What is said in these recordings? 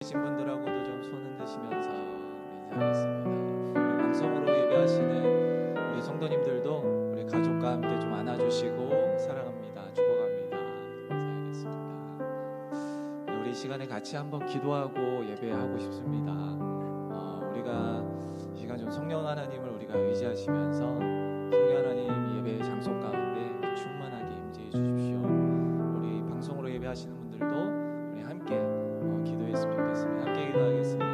계신 분들하고도 좀 손 흔드시면서 인사하겠습니다. 우리 방송으로 예배하시는 우리 성도님들도 우리 가족과 함께 좀 안아주시고 사랑합니다, 축복합니다 인사하겠습니다. 우리 시간에 같이 한번 기도하고 예배하고 싶습니다. 우리가 이 시간 좀 성령 하나님을 우리가 의지하시면서 성령 하나님 예배의 장소 가운데 충만하게 임재해 주십시오. 우리 방송으로 예배하시는 분들도 우리 함께 기도했으면 좋겠습니다. 함께 기도하겠습니다.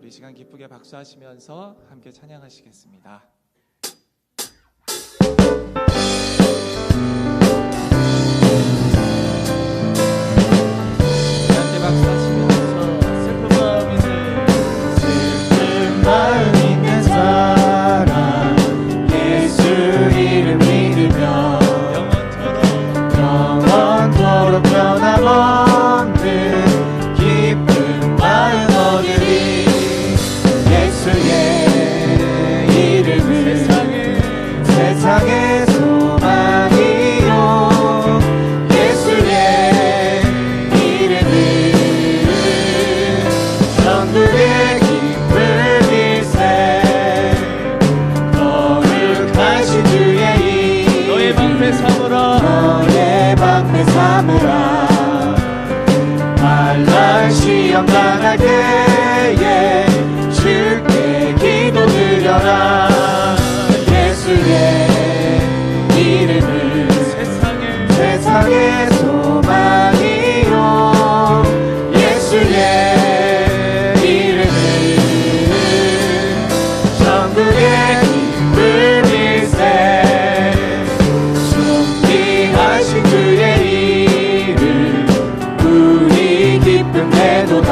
이 시간 기쁘게 박수하시면서 함께 찬양하시겠습니다. 함께 박수하시면서 슬픈 마음 있는 사람 예수 이름 믿으며 영원토록 변함없는 기쁜 마음 얻으리. 예수의 이름은 세상의 소망이요 예수의 이름은 천국의 기쁨일세. 거룩하신 주의 이름 너의 방패 삼으라. 환난 시험 당할 때에 주께 기도드려라. 예수의 이름은 세상의 소망이요 예수의 이름은 천국의 기쁨일세. 존귀하신 주의 이름 우리 기쁨 내도다.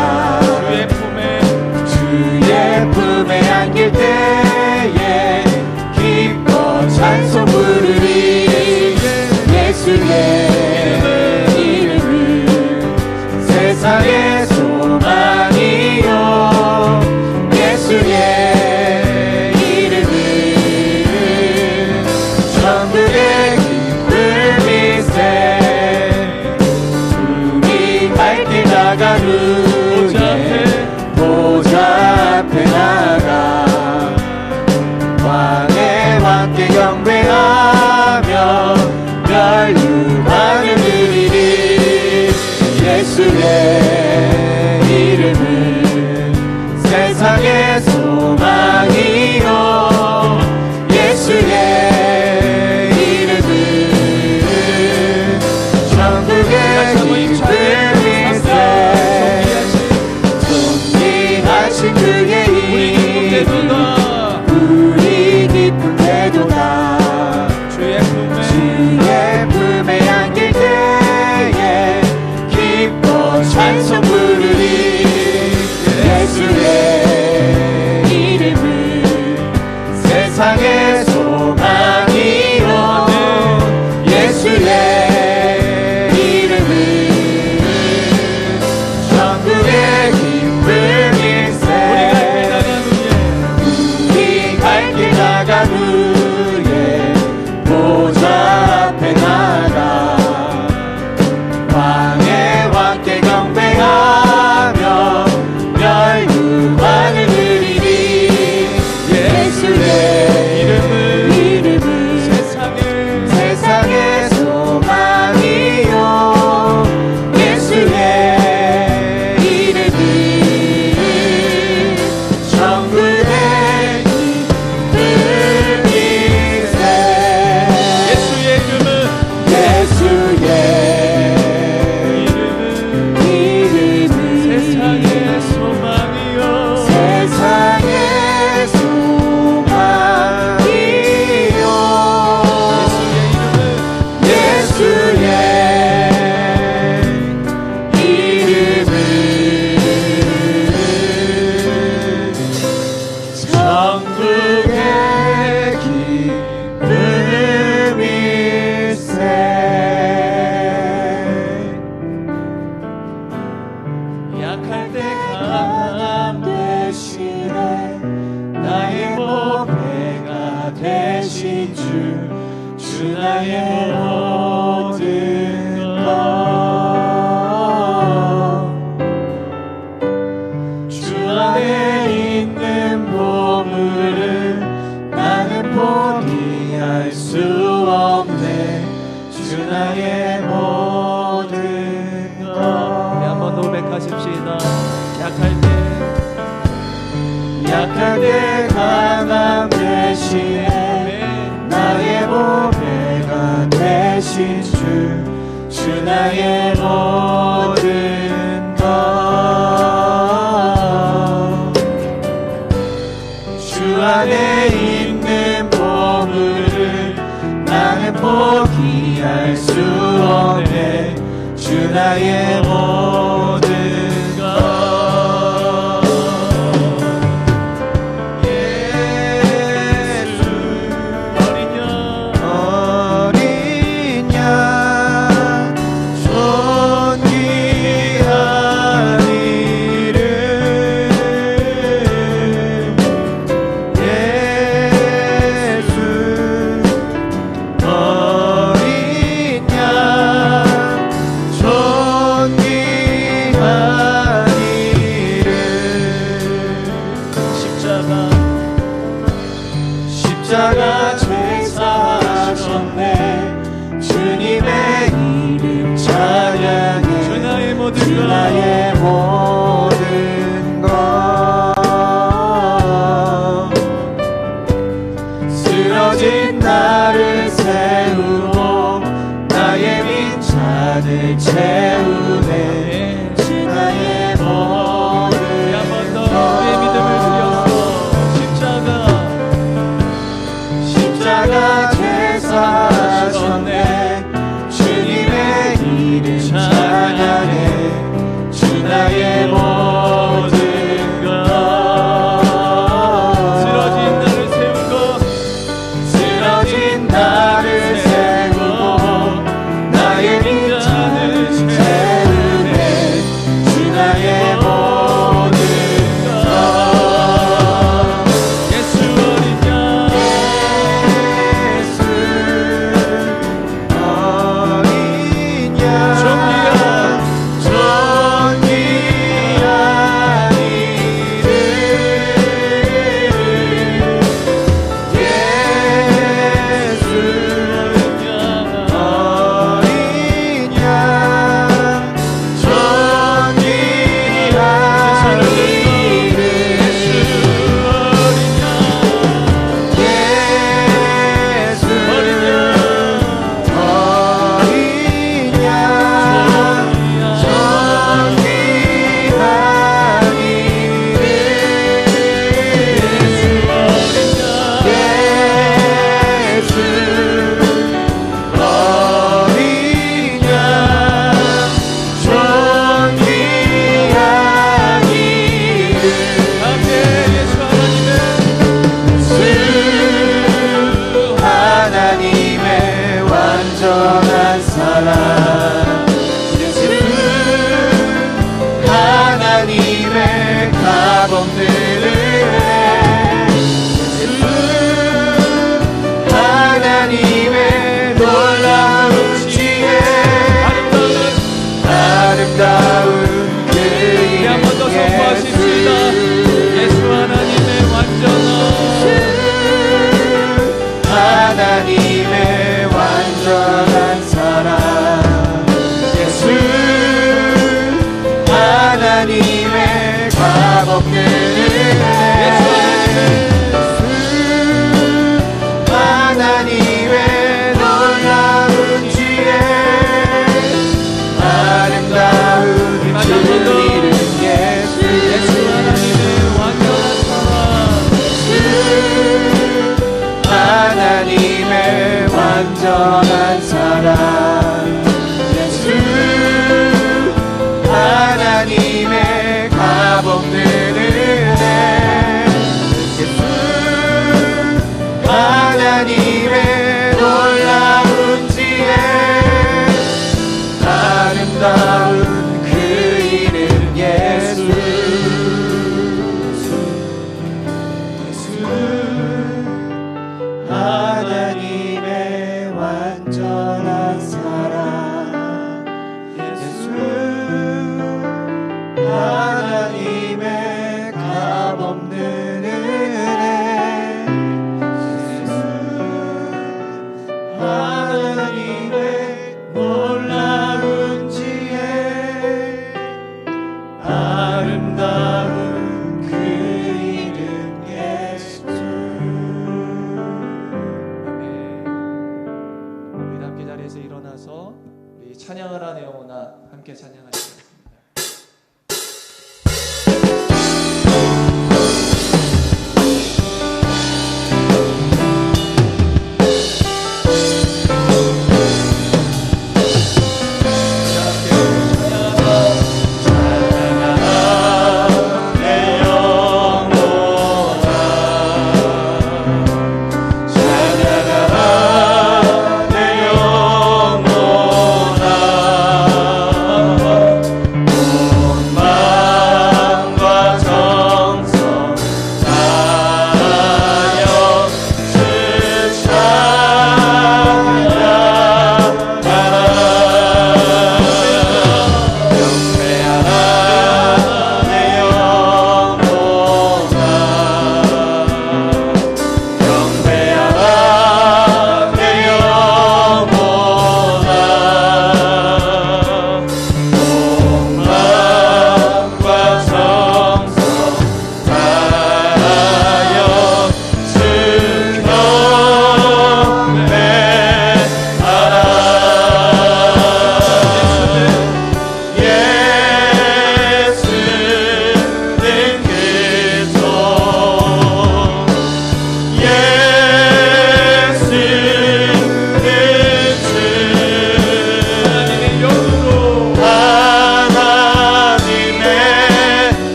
주의 품에 안길 때에 기뻐 찬송 부르리. 예수의 이름은 세상의 소망이요 예수의 이름은 천국의 기쁨일세. 우리 갈 길 나간 후에 보좌 앞에 나가 왕의 왕께 경배하며 멸류관을 드리리. 예수의 이름은 세상의 소망이요 예수의 이름은 천국의 기쁨 나의 모든 것 주 안에 있는 보물을 나는 포기할 수 없네. 주 나의 모든 것. 우리 한 번 더 고백하십시다. 약할 때 강함 대신에 나의 보배가 되신 주 나의 모든 것. 주 안에 있는 보물을 나는 포기할 수 없네. 주 나의 모든 것. 십자가 죄사하셨네. 주님의 이름 찬양해. 주 나의 모든 것. 쓰러진 나를 세우고 나의 빈잔을 채우네. 주 나의 모든 한 번 더 우리의 믿음을 드려서 십자가 죄사하셨네. 주님의 이름 찬양해. 주 나의 모든 것. 쓰러진 나를 세우고 나의 빈잔을 채우네. 주 나의 모든 것. 예수 어린 양 하나님의 가범들을 하나님의 놀라운 지혜 아름다운 그 이름 한 번 더 선포하십시다. 예수 하나님의 완전한 하나님의 완전한 사랑 예수 하나님의 가법들을 하나님의 놀라운 지혜 아름다운 그 이름 예수 하나님의 완전한 사랑 하나님의 완전한 사랑 예수 하나님의 가범들을 예수 하나님의 놀라운 지혜 아름다운 그 이름 예수 하나님의 완전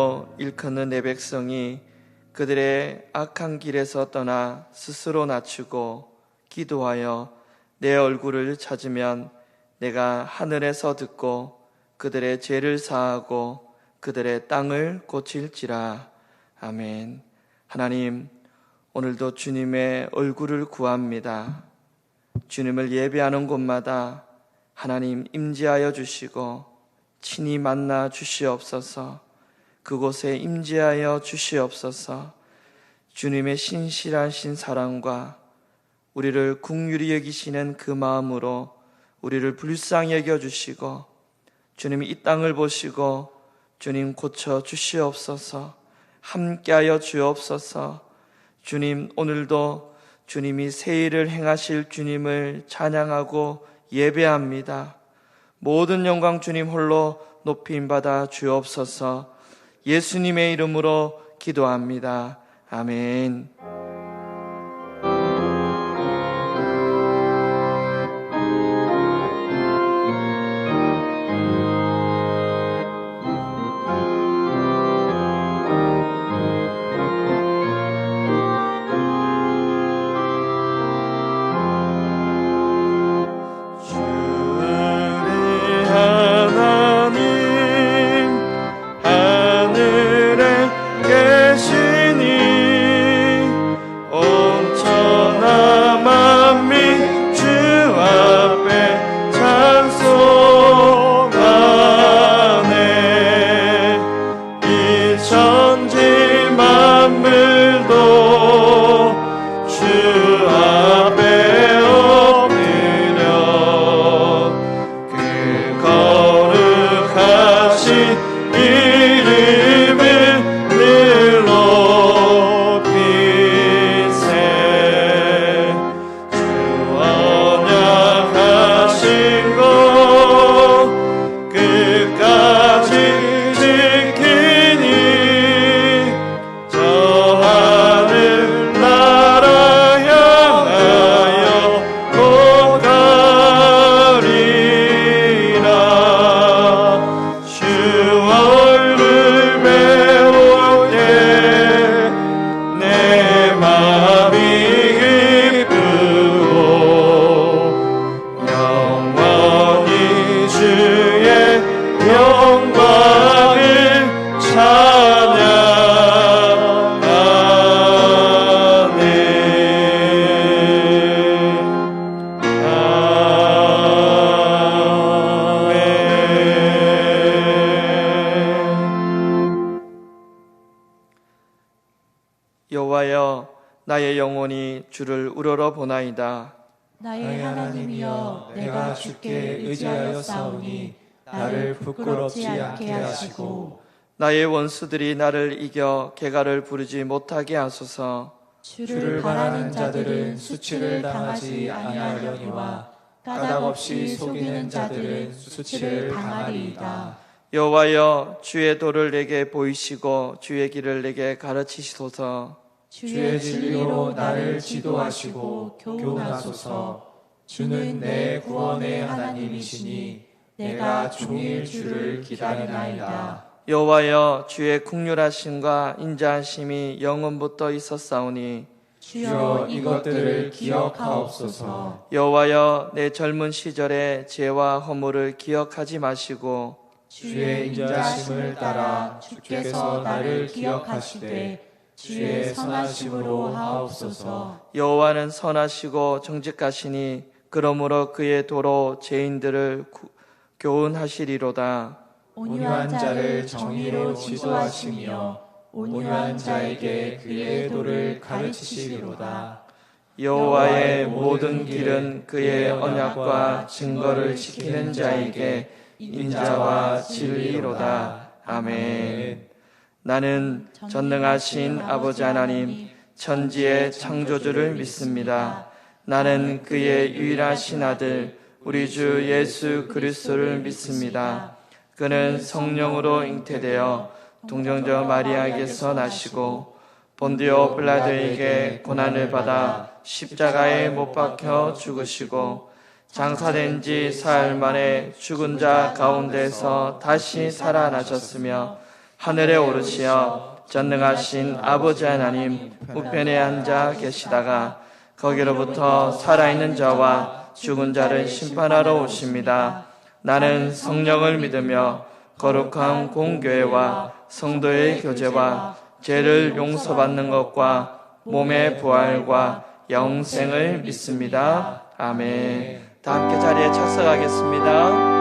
이름으로 일컫는 내 백성이 그들의 악한 길에서 떠나 스스로 낮추고 기도하여 내 얼굴을 찾으면 내가 하늘에서 듣고 그들의 죄를 사하고 그들의 땅을 고칠지라. 아멘. 하나님, 오늘도 주님의 얼굴을 구합니다. 주님을 예배하는 곳마다 하나님 임재하여 주시고 친히 만나 주시옵소서. 그곳에 임재하여 주시옵소서. 주님의 신실하신 사랑과 우리를 긍휼히 여기시는 그 마음으로 우리를 불쌍히 여겨주시고 주님이 이 땅을 보시고 주님 고쳐 주시옵소서. 함께하여 주옵소서. 주님, 오늘도 주님이 새 일을 행하실 주님을 찬양하고 예배합니다. 모든 영광 주님 홀로 높임받아 주옵소서. 예수님의 이름으로 기도합니다. 아멘. 여호와여, 나의 영혼이 주를 우러러 보나이다. 나의 하나님이여, 내가 주께 의지하여 싸우니 나를 부끄럽지 않게 하시고 나의 원수들이 나를 이겨 개가를 부르지 못하게 하소서. 주를 바라는 자들은 수치를 당하지 아니하려니와 까닭없이 속이는 자들은 수치를 당하리이다. 여호와여, 주의 도를 내게 보이시고 주의 길을 내게 가르치시소서. 주의 진리로 나를 지도하시고 교훈하소서. 주는 내 구원의 하나님이시니 내가 종일 주를 기다리나이다. 여호와여, 주의 긍휼하심과 인자하심이 영원부터 있었사오니 주여 이것들을 기억하옵소서. 여호와여, 내 젊은 시절의 죄와 허물을 기억하지 마시고 주의 인자하심을 따라 주께서 나를 기억하시되 주의 선하심으로 하옵소서. 여호와는 선하시고 정직하시니 그러므로 그의 도로 죄인들을 교훈하시리로다. 온유한 자를 정의로 지도하시며 온유한 자에게 그의 도를 가르치시리로다. 여호와의 모든 길은 그의 언약과 증거를 지키는 자에게 인자와 진리로다. 아멘. 나는 전능하신 아버지 하나님, 천지의 창조주를 믿습니다. 나는 그의 유일하신 아들 우리 주 예수 그리스도를 믿습니다. 그는 성령으로 잉태되어 동정녀 마리아에게서 나시고 본디오 빌라도에게 고난을 받아 십자가에 못 박혀 죽으시고 장사된 지 사흘 만에 죽은 자 가운데서 다시 살아나셨으며 하늘에 오르시어 전능하신 아버지 하나님 우편에 앉아 계시다가 거기로부터 살아있는 자와 죽은 자를 심판하러 오십니다. 나는 성령을 믿으며 거룩한 공교회와 성도의 교제와 죄를 용서받는 것과 몸의 부활과 영생을 믿습니다. 아멘. 다 함께 자리에 착석하겠습니다.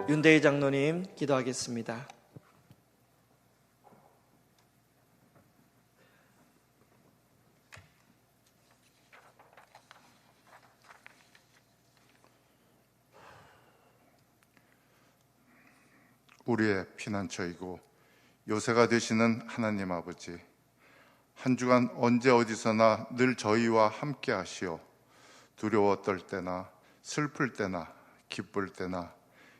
윤대희 장로님 기도하겠습니다. 우리의 피난처이고 요새가 되시는 하나님 아버지, 한 주간 언제 어디서나 늘 저희와 함께 하시어 두려워 떨 때나 슬플 때나 기쁠 때나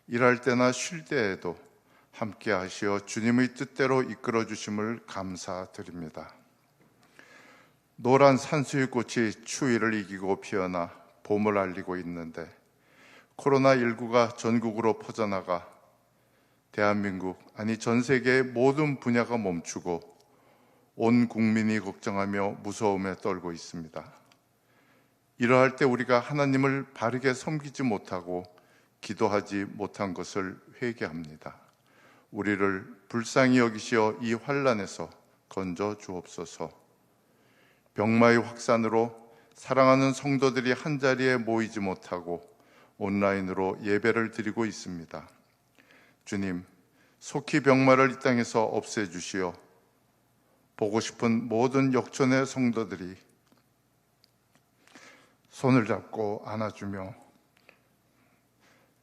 일할 때나 쉴 때에도 함께 하시어 주님의 뜻대로 이끌어 주심을 감사드립니다. 노란 산수유꽃이 추위를 이기고 피어나 봄을 알리고 있는데 코로나19가 전국으로 퍼져나가 대한민국, 아니 전 세계의 모든 분야가 멈추고 온 국민이 걱정하며 무서움에 떨고 있습니다. 이러할 때 우리가 하나님을 바르게 섬기지 못하고 기도하지 못한 것을 회개합니다. 우리를 불쌍히 여기시어 이 환난에서 건져 주옵소서. 병마의 확산으로 사랑하는 성도들이 한자리에 모이지 못하고 온라인으로 예배를 드리고 있습니다. 주님, 속히 병마를 이 땅에서 없애주시어 보고 싶은 모든 역촌의 성도들이 손을 잡고 안아주며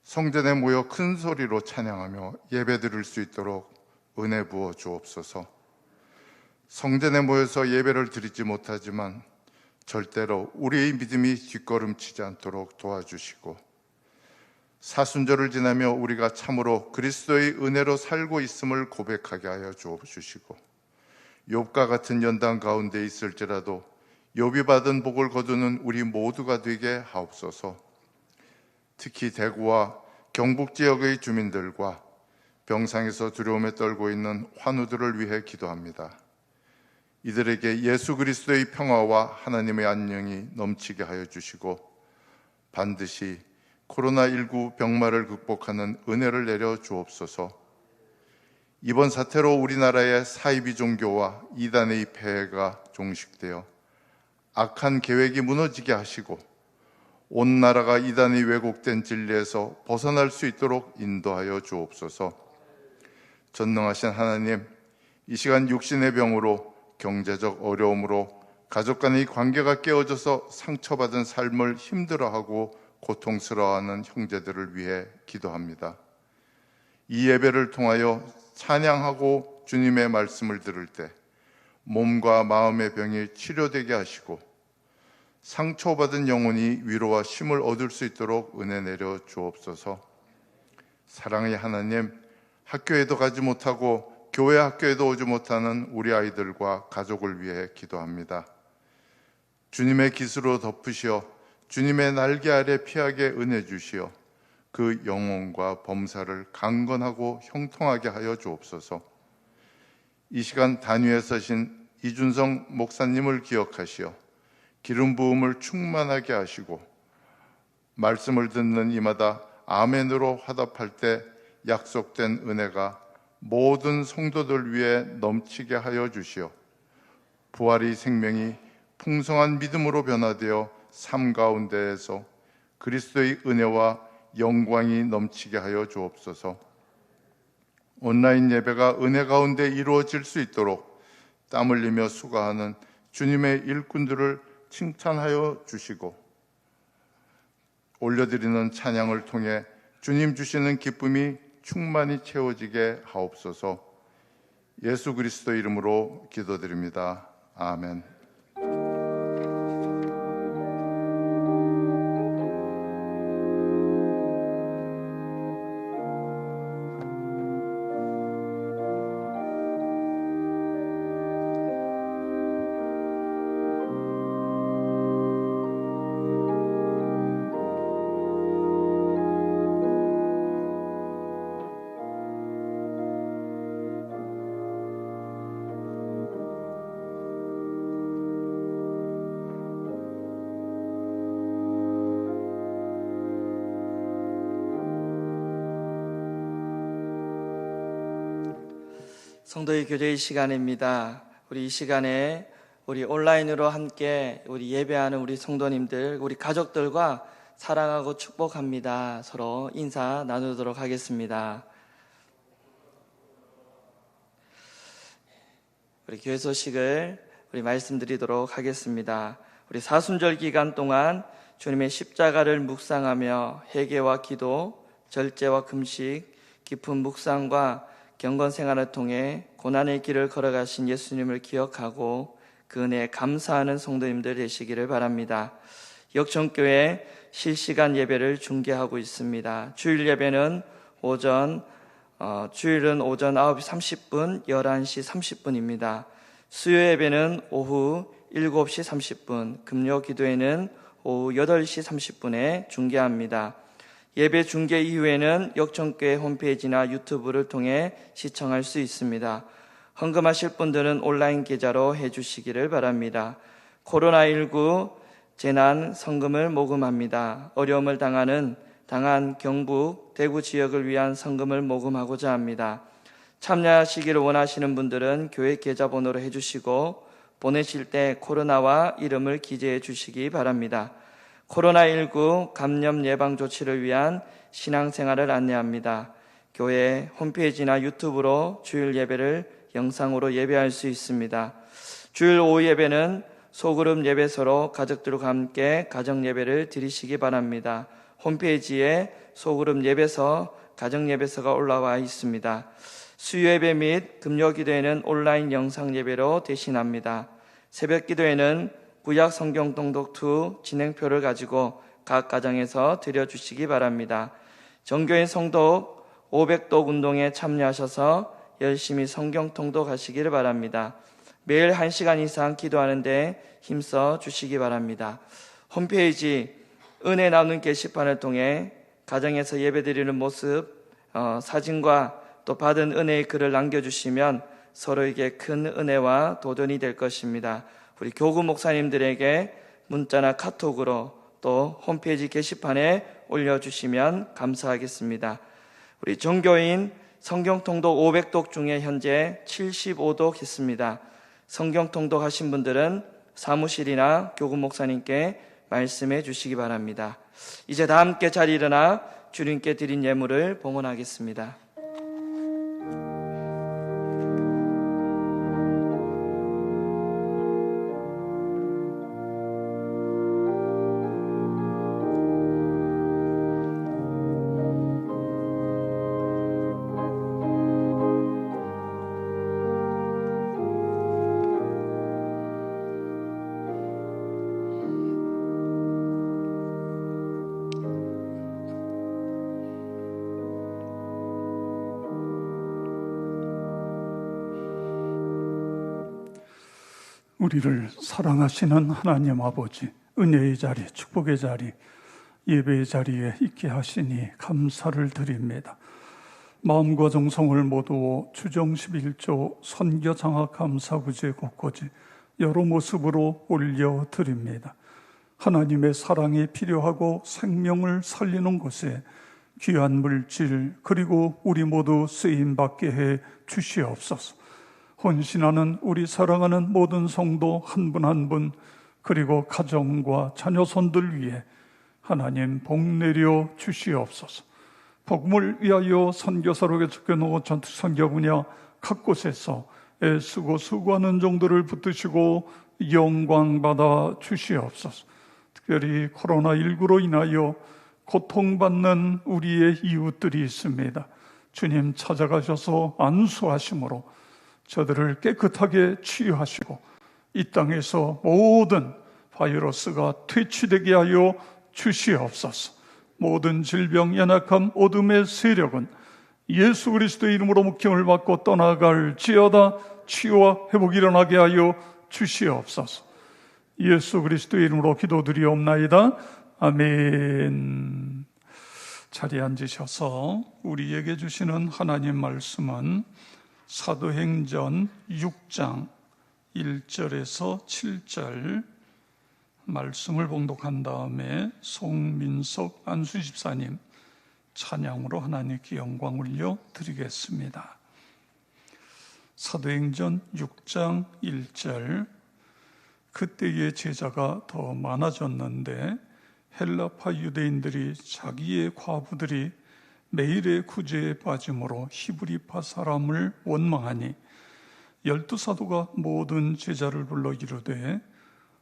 성전에 모여 큰 소리로 찬양하며 예배드릴 수 있도록 은혜 부어 주옵소서. 성전에 모여서 예배를 드리지 못하지만 절대로 우리의 믿음이 뒷걸음치지 않도록 도와주시고, 사순절을 지나며 우리가 참으로 그리스도의 은혜로 살고 있음을 고백하게 하여 주옵주시고, 욥과 같은 연단 가운데 있을지라도 욥이 받은 복을 거두는 우리 모두가 되게 하옵소서. 특히 대구와 경북 지역의 주민들과 병상에서 두려움에 떨고 있는 환우들을 위해 기도합니다. 이들에게 예수 그리스도의 평화와 하나님의 안녕이 넘치게 하여 주시고, 반드시 코로나19 병마를 극복하는 은혜를 내려 주옵소서. 이번 사태로 우리나라의 사이비 종교와 이단의 폐해가 종식되어 악한 계획이 무너지게 하시고, 온 나라가 이단의 왜곡된 진리에서 벗어날 수 있도록 인도하여 주옵소서. 전능하신 하나님, 이 시간 육신의 병으로, 경제적 어려움으로 가족 간의 관계가 깨어져서 상처받은 삶을 힘들어하고 고통스러워하는 형제들을 위해 기도합니다. 이 예배를 통하여 찬양하고 주님의 말씀을 들을 때 몸과 마음의 병이 치료되게 하시고, 상처받은 영혼이 위로와 쉼을 얻을 수 있도록 은혜 내려 주옵소서. 사랑의 하나님, 학교에도 가지 못하고 교회 학교에도 오지 못하는 우리 아이들과 가족을 위해 기도합니다. 주님의 깃으로 덮으시어 주님의 날개 아래 피하게 은혜 주시어 그 영혼과 범사를 강건하고 형통하게 하여 주옵소서. 이 시간 단위에 서신 이준성 목사님을 기억하시어 기름 부음을 충만하게 하시고, 말씀을 듣는 이마다 아멘으로 화답할 때 약속된 은혜가 모든 성도들 위해 넘치게 하여 주시어 부활의 생명이 풍성한 믿음으로 변화되어 삶 가운데에서 그리스도의 은혜와 영광이 넘치게 하여 주옵소서. 온라인 예배가 은혜 가운데 이루어질 수 있도록 땀 흘리며 수고하는 주님의 일꾼들을 칭찬하여 주시고, 올려드리는 찬양을 통해 주님 주시는 기쁨이 충만히 채워지게 하옵소서. 예수 그리스도 이름으로 기도드립니다. 아멘. 성도의 교제의 시간입니다. 우리 이 시간에 우리 온라인으로 함께 우리 예배하는 우리 성도님들, 우리 가족들과 사랑하고 축복합니다. 서로 인사 나누도록 하겠습니다. 우리 교회 소식을 우리 말씀드리도록 하겠습니다. 우리 사순절 기간 동안 주님의 십자가를 묵상하며 회개와 기도, 절제와 금식, 깊은 묵상과 경건 생활을 통해 고난의 길을 걸어가신 예수님을 기억하고 그 은혜에 감사하는 성도님들 되시기를 바랍니다. 역전교회 실시간 예배를 중계하고 있습니다. 주일 예배는 주일은 오전 9시 30분, 11시 30분입니다. 수요 예배는 오후 7시 30분, 금요 기도회는 오후 8시 30분에 중계합니다. 예배 중계 이후에는 역전교회 홈페이지나 유튜브를 통해 시청할 수 있습니다. 헌금하실 분들은 온라인 계좌로 해주시기를 바랍니다. 코로나19 재난 성금을 모금합니다. 어려움을 당한 경북, 대구 지역을 위한 성금을 모금하고자 합니다. 참여하시기를 원하시는 분들은 교회 계좌번호로 해주시고 보내실 때 코로나와 이름을 기재해 주시기 바랍니다. 코로나19 감염 예방 조치를 위한 신앙생활을 안내합니다. 교회 홈페이지나 유튜브로 주일 예배를 영상으로 예배할 수 있습니다. 주일 오후 예배는 소그룹 예배소로 가족들과 함께 가정 예배를 드리시기 바랍니다. 홈페이지에 소그룹 예배서, 가정 예배서가 올라와 있습니다. 수요 예배 및 금요 기도회는 온라인 영상 예배로 대신합니다. 새벽 기도회는 구약 성경 통독 2 진행표를 가지고 각 가정에서 드려주시기 바랍니다. 정교인 성도 500독 운동에 참여하셔서 열심히 성경 통독하시기를 바랍니다. 매일 1시간 이상 기도하는 데 힘써 주시기 바랍니다. 홈페이지 은혜 나누는 게시판을 통해 가정에서 예배드리는 모습, 사진과 또 받은 은혜의 글을 남겨주시면 서로에게 큰 은혜와 도전이 될 것입니다. 우리 교구 목사님들에게 문자나 카톡으로 또 홈페이지 게시판에 올려주시면 감사하겠습니다. 우리 종교인 성경통독 500독 중에 현재 75독 있습니다. 성경통독 하신 분들은 사무실이나 교구 목사님께 말씀해 주시기 바랍니다. 이제 다 함께 자리 일어나 주님께 드린 예물을 봉헌하겠습니다. 우리를 사랑하시는 하나님 아버지, 은혜의 자리, 축복의 자리, 예배의 자리에 있게 하시니 감사를 드립니다. 마음과 정성을 모두 주정 11조 선교장학 감사구제 곳곳에 여러 모습으로 올려드립니다. 하나님의 사랑이 필요하고 생명을 살리는 곳에 귀한 물질 그리고 우리 모두 쓰임받게 해 주시옵소서. 헌신하는 우리 사랑하는 모든 성도 한 분 한 분 그리고 가정과 자녀손들 위해 하나님 복 내려 주시옵소서. 복음을 위하여 선교사로 개척해놓은 전투 선교 분야 각 곳에서 애쓰고 수고하는 종들을 붙드시고 영광받아 주시옵소서. 특별히 코로나19로 인하여 고통받는 우리의 이웃들이 있습니다. 주님 찾아가셔서 안수하심으로 저들을 깨끗하게 치유하시고 이 땅에서 모든 바이러스가 퇴치되게 하여 주시옵소서. 모든 질병, 연약함, 어둠의 세력은 예수 그리스도의 이름으로 목형을 받고 떠나갈지어다. 치유와 회복이 일어나게 하여 주시옵소서. 예수 그리스도의 이름으로 기도드리옵나이다. 아멘. 자리에 앉으셔서 우리에게 주시는 하나님 말씀은 사도행전 6장 1절에서 7절 말씀을 봉독한 다음에 송민석 안수집사님 찬양으로 하나님께 영광 올려 드리겠습니다. 사도행전 6장 1절. 그때의 제자가 더 많아졌는데 헬라파 유대인들이 자기의 과부들이 매일의 구제에 빠짐으로 히브리파 사람을 원망하니 12사도가 모든 제자를 불러 이르되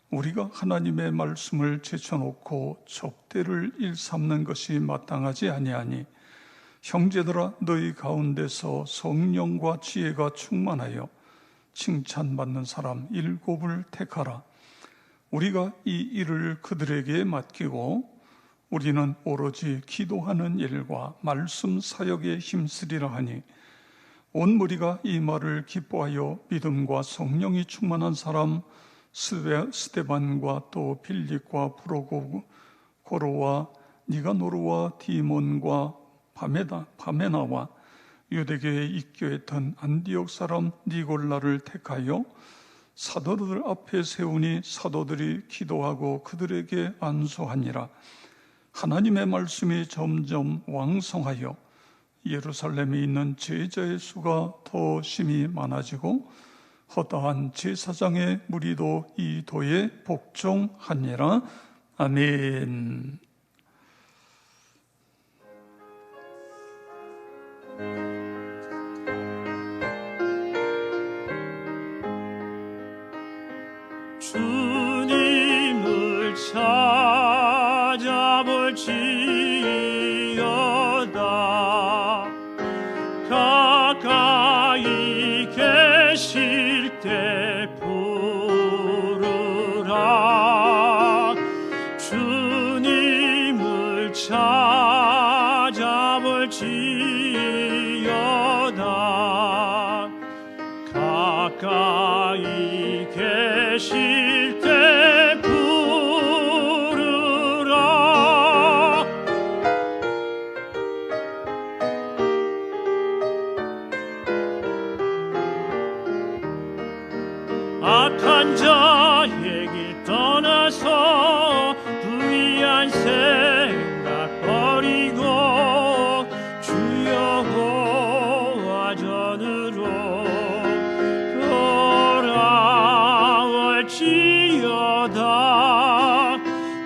우리가 하나님의 말씀을 제쳐놓고 접대를 일삼는 것이 마땅하지 아니하니 형제들아 너희 가운데서 성령과 지혜가 충만하여 칭찬받는 사람 7을 택하라. 우리가 이 일을 그들에게 맡기고 우리는 오로지 기도하는 일과 말씀 사역에 힘쓰리라 하니 온 무리가 이 말을 기뻐하여 믿음과 성령이 충만한 사람 스데반과 또 빌립과 프로고로와 니가노르와 디몬과 바메나와 유대교에 입교했던 안디옥 사람 니골라를 택하여 사도들 앞에 세우니 사도들이 기도하고 그들에게 안수하니라. 하나님의 말씀이 점점 왕성하여 예루살렘에 있는 제자의 수가 더 심히 많아지고 허다한 제사장의 무리도 이 도에 복종하니라. 아멘. 주님을 찾아볼 지 할지어다. 가까이 계실 때 부르라. 악한 자의 길 떠나서 불의한 생각 버리고 주 여호와 전으로 돌아올지어다.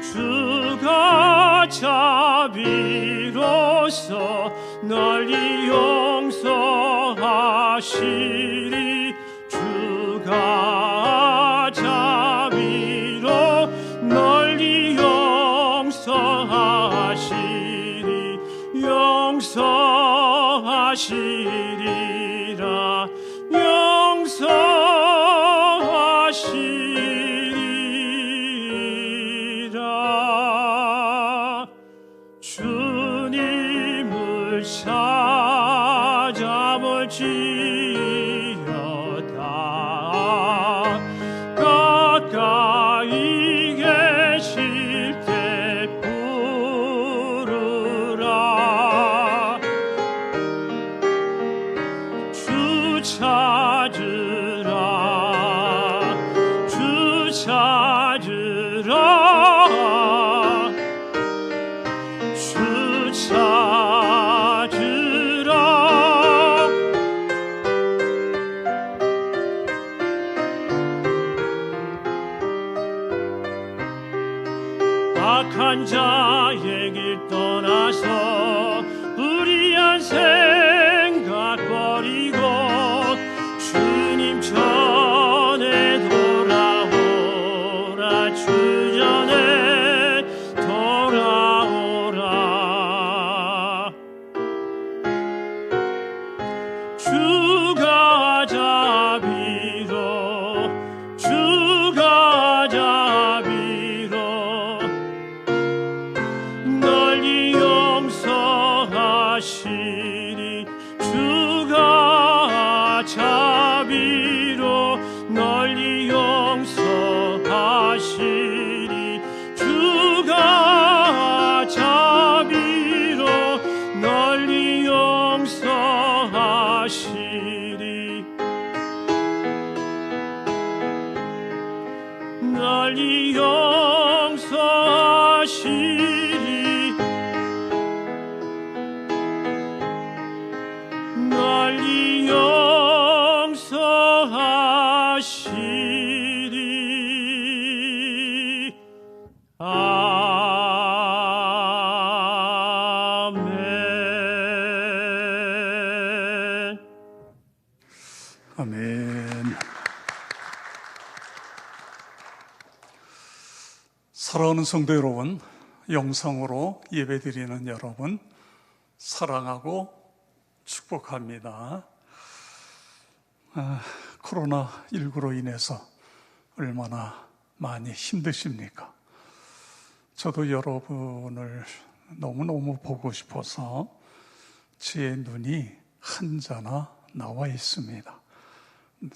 주가 자비로서 널리 용서하시리. 주가 자비로 널리 용서하시리. 용서하시리라. 용서하시리라. 주님을 찾아볼지어다. 가까이 계실 때 부르라. 주 찾으라. 주 찾으라. 주 찾으라. 악한 자의 길 떠나서 불의한 생각 버리고 주님 전에 돌아오라. 주 전에 돌아오라. 주가 자비로 주가 자비로 널리 용서하시리. 주가 자비로 널리 용서하시리. 주가 자비로 널리 용서하시리. 널리 용서하시리. 널리 용서하시리. 아멘. 아멘. 사랑하는 성도 여러분, 영상으로 예배드리는 여러분 사랑하고 축복합니다. 코로나19로 인해서 얼마나 많이 힘드십니까? 저도 여러분을 너무너무 보고 싶어서 제 눈이 한자나 나와 있습니다.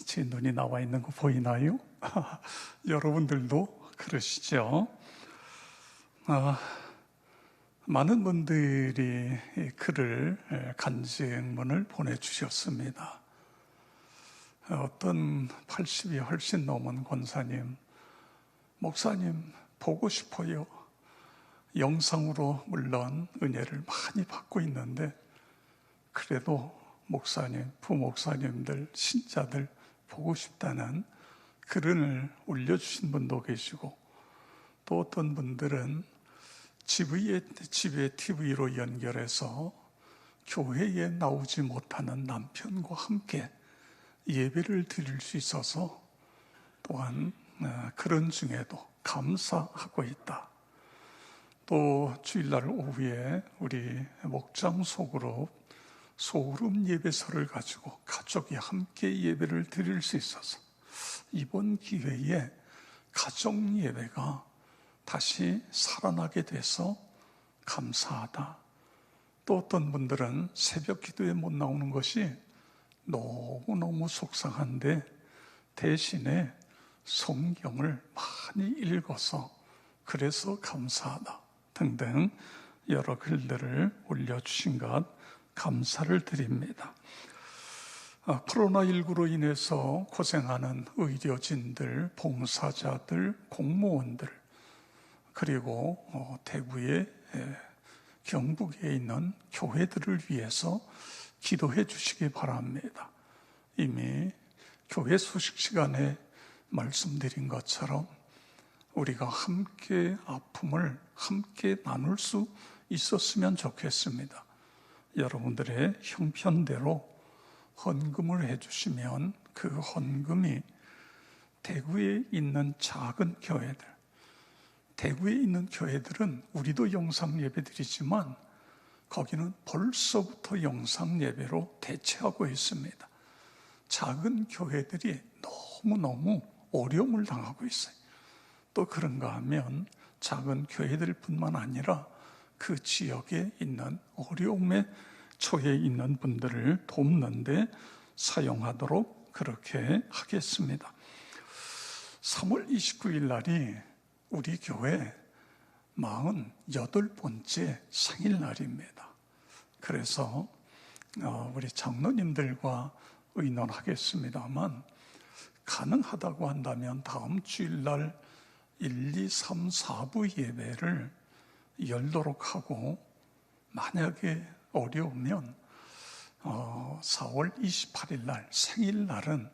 제 눈이 나와 있는 거 보이나요? 여러분들도 그러시죠? 많은 분들이 글을, 간증문을 보내주셨습니다. 어떤 80이 훨씬 넘은 권사님, 목사님 보고 싶어요. 영상으로 물론 은혜를 많이 받고 있는데 그래도 목사님, 부목사님들, 신자들 보고 싶다는 글을 올려주신 분도 계시고, 또 어떤 분들은 집에 TV로 연결해서 교회에 나오지 못하는 남편과 함께 예배를 드릴 수 있어서 또한 그런 중에도 감사하고 있다. 또 주일날 오후에 우리 목장 소그룹 소름 예배서를 가지고 가족이 함께 예배를 드릴 수 있어서 이번 기회에 가정 예배가 다시 살아나게 돼서 감사하다. 또 어떤 분들은 새벽 기도에 못 나오는 것이 너무너무 속상한데 대신에 성경을 많이 읽어서 그래서 감사하다 등등 여러 글들을 올려주신 것 감사를 드립니다. 코로나19로 인해서 고생하는 의료진들, 봉사자들, 공무원들, 그리고 대구의 경북에 있는 교회들을 위해서 기도해 주시기 바랍니다. 이미 교회 소식 시간에 말씀드린 것처럼 우리가 함께 아픔을 함께 나눌 수 있었으면 좋겠습니다. 여러분들의 형편대로 헌금을 해주시면 그 헌금이 대구에 있는 작은 교회들, 대구에 있는 교회들은 우리도 영상 예배드리지만 거기는 벌써부터 영상 예배로 대체하고 있습니다. 작은 교회들이 너무너무 어려움을 당하고 있어요. 또 그런가 하면 작은 교회들뿐만 아니라 그 지역에 있는 어려움에 처해 있는 분들을 돕는데 사용하도록 그렇게 하겠습니다. 3월 29일 날이 우리 교회 48번째 생일날입니다. 그래서 우리 장로님들과 의논하겠습니다만 가능하다고 한다면 다음 주일날 1, 2, 3, 4부 예배를 열도록 하고 만약에 어려우면 4월 28일 날 생일날은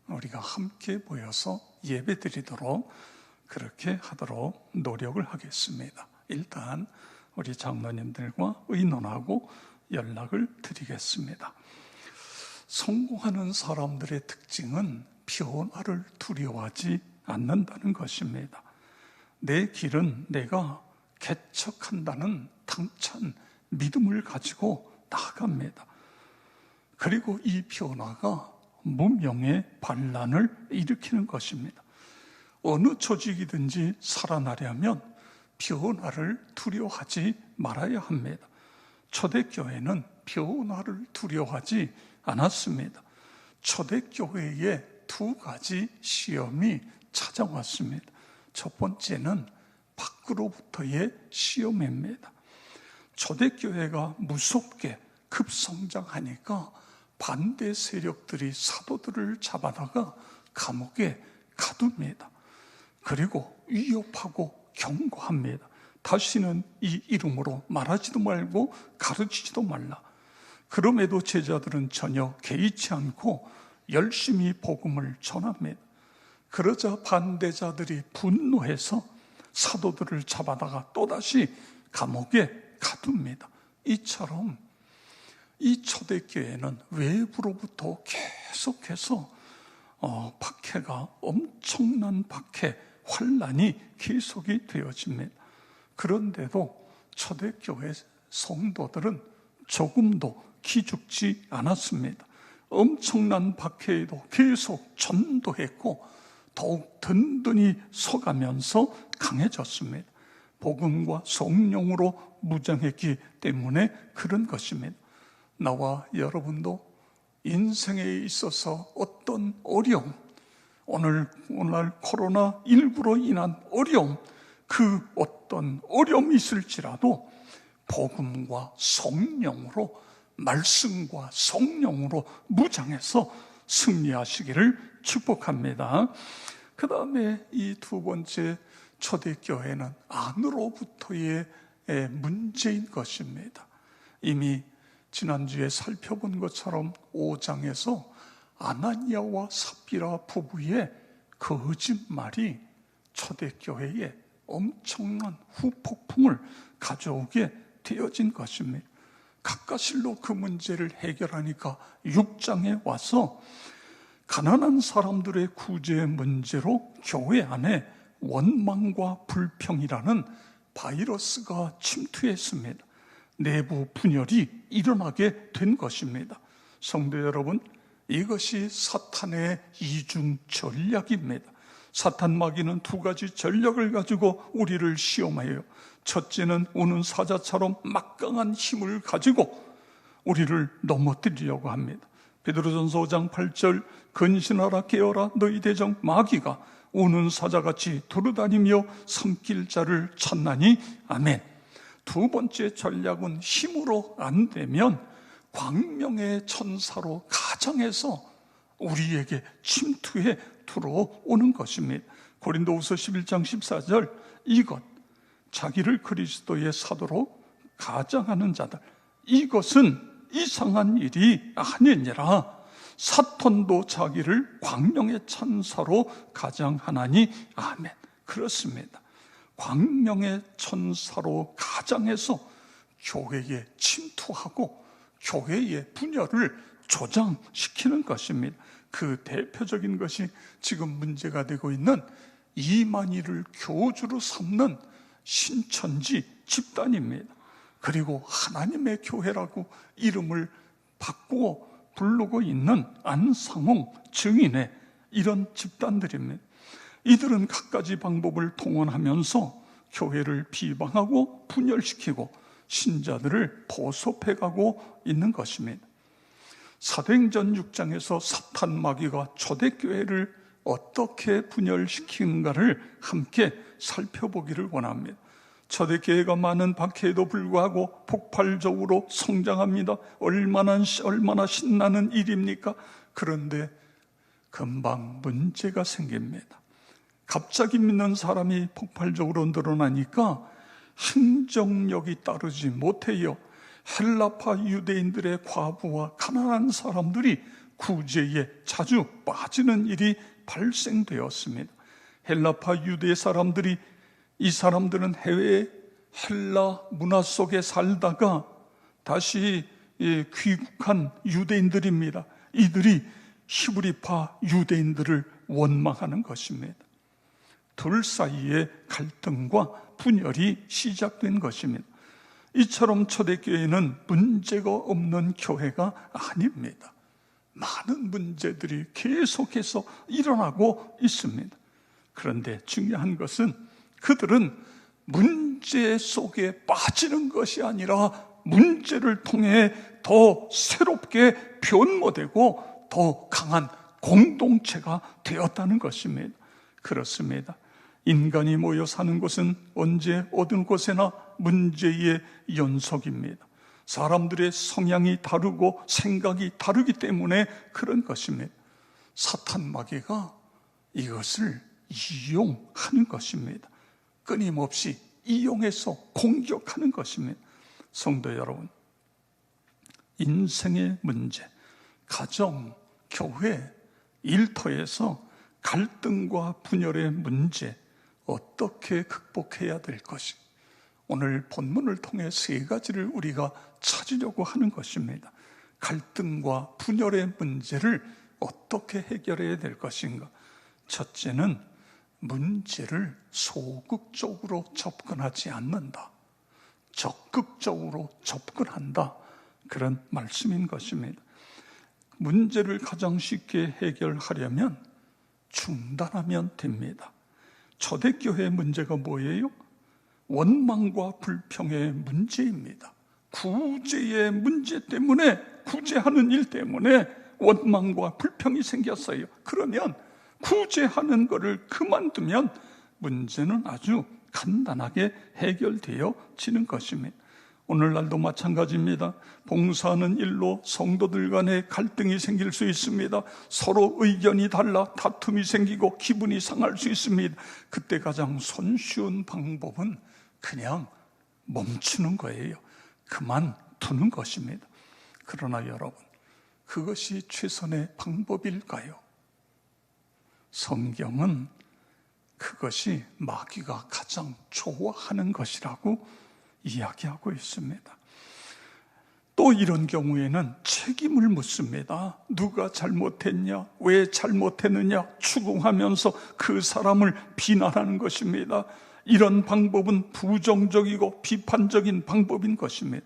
우리가 함께 모여서 예배 드리도록 그렇게 하도록 노력을 하겠습니다. 일단 우리 장로님들과 의논하고 연락을 드리겠습니다. 성공하는 사람들의 특징은 변화를 두려워하지 않는다는 것입니다. 내 길은 내가 개척한다는 당찬 믿음을 가지고 나아갑니다. 그리고 이 변화가 무명의 반란을 일으키는 것입니다. 어느 조직이든지 살아나려면 변화를 두려워하지 말아야 합니다. 초대교회는 변화를 두려워하지 않았습니다. 초대교회에 두 가지 시험이 찾아왔습니다. 첫 번째는 밖으로부터의 시험입니다. 초대교회가 무섭게 급성장하니까 반대 세력들이 사도들을 잡아다가 감옥에 가둡니다. 그리고 위협하고 경고합니다. 다시는 이 이름으로 말하지도 말고 가르치지도 말라. 그럼에도 제자들은 전혀 개의치 않고 열심히 복음을 전합니다. 그러자 반대자들이 분노해서 사도들을 잡아다가 또다시 감옥에 가둡니다. 이처럼 이 초대교회는 외부로부터 계속해서 박해가 엄청난 박해, 환란이 계속이 되어집니다. 그런데도 초대교회 성도들은 조금도 기죽지 않았습니다. 엄청난 박해에도 계속 전도했고 더욱 든든히 서가면서 강해졌습니다. 복음과 성령으로 무장했기 때문에 그런 것입니다. 나와 여러분도 인생에 있어서 어떤 어려움, 오늘 코로나19로 인한 어려움, 그 어떤 어려움이 있을지라도 복음과 성령으로, 말씀과 성령으로 무장해서 승리하시기를 축복합니다. 그 다음에 이 두 번째 초대교회는 안으로부터의 문제인 것입니다. 이미 지난주에 살펴본 것처럼 5장에서 아나니아와 삽비라 부부의 거짓말이 초대교회에 엄청난 후폭풍을 가져오게 되어진 것입니다. 가까실로 그 문제를 해결하니까 6장에 와서 가난한 사람들의 구제 문제로 교회 안에 원망과 불평이라는 바이러스가 침투했습니다. 내부 분열이 일어나게 된 것입니다. 성도 여러분, 이것이 사탄의 이중 전략입니다. 사탄 마귀는 두 가지 전략을 가지고 우리를 시험해요. 첫째는 오는 사자처럼 막강한 힘을 가지고 우리를 넘어뜨리려고 합니다. 베드로전서 5장 8절 근신하라 깨어라 너희 대적 마귀가 오는 사자같이 돌아다니며 삼킬 자를 찾나니 아멘. 두 번째 전략은 힘으로 안 되면 광명의 천사로 가정해서 우리에게 침투해 들어오는 것입니다. 고린도후서 11장 14절 이것 자기를 그리스도의 사도로 가정하는 자들 이것은 이상한 일이 아니니라. 사탄도 자기를 광명의 천사로 가정하나니 아멘. 그렇습니다. 광명의 천사로 가정해서 교회에 침투하고 교회의 분열을 조장시키는 것입니다. 그 대표적인 것이 지금 문제가 되고 있는 이만희를 교주로 삼는 신천지 집단입니다. 그리고 하나님의 교회라고 이름을 바꾸어 부르고 있는 안상홍 증인의 이런 집단들입니다. 이들은 갖가지 방법을 동원하면서 교회를 비방하고 분열시키고 신자들을 보sob해가고 있는 것입니다. 사도행전 6장에서 사탄 마귀가 초대교회를 어떻게 분열시키는가를 함께 살펴보기를 원합니다. 초대교회가 많은 박해에도 불구하고 폭발적으로 성장합니다. 얼마나 신나는 일입니까? 그런데 금방 문제가 생깁니다. 갑자기 믿는 사람이 폭발적으로 늘어나니까 행정력이 따르지 못해요. 헬라파 유대인들의 과부와 가난한 사람들이 구제에 자주 빠지는 일이 발생되었습니다. 헬라파 유대 사람들이 이 사람들은 해외 헬라 문화 속에 살다가 다시 귀국한 유대인들입니다. 이들이 히브리파 유대인들을 원망하는 것입니다. 둘 사이의 갈등과 분열이 시작된 것입니다. 이처럼 초대교회는 문제가 없는 교회가 아닙니다. 많은 문제들이 계속해서 일어나고 있습니다. 그런데 중요한 것은 그들은 문제 속에 빠지는 것이 아니라 문제를 통해 더 새롭게 변모되고 더 강한 공동체가 되었다는 것입니다. 그렇습니다. 인간이 모여 사는 곳은 언제 어느 곳에나 문제의 연속입니다. 사람들의 성향이 다르고 생각이 다르기 때문에 그런 것입니다. 사탄 마귀가 이것을 이용하는 것입니다. 끊임없이 이용해서 공격하는 것입니다. 성도 여러분, 인생의 문제, 가정, 교회, 일터에서 갈등과 분열의 문제 어떻게 극복해야 될 것이 오늘 본문을 통해 세 가지를 우리가 찾으려고 하는 것입니다. 갈등과 분열의 문제를 어떻게 해결해야 될 것인가? 첫째는 문제를 소극적으로 접근하지 않는다. 적극적으로 접근한다. 그런 말씀인 것입니다. 문제를 가장 쉽게 해결하려면 중단하면 됩니다. 초대교회의 문제가 뭐예요? 원망과 불평의 문제입니다. 구제의 문제 때문에, 구제하는 일 때문에 원망과 불평이 생겼어요. 그러면 구제하는 것을 그만두면 문제는 아주 간단하게 해결되어지는 것입니다. 오늘날도 마찬가지입니다. 봉사하는 일로 성도들 간에 갈등이 생길 수 있습니다. 서로 의견이 달라 다툼이 생기고 기분이 상할 수 있습니다. 그때 가장 손쉬운 방법은 그냥 멈추는 거예요. 그만두는 것입니다. 그러나 여러분, 그것이 최선의 방법일까요? 성경은 그것이 마귀가 가장 좋아하는 것이라고 이야기하고 있습니다. 또 이런 경우에는 책임을 묻습니다. 누가 잘못했냐? 왜 잘못했느냐? 추궁하면서 그 사람을 비난하는 것입니다. 이런 방법은 부정적이고 비판적인 방법인 것입니다.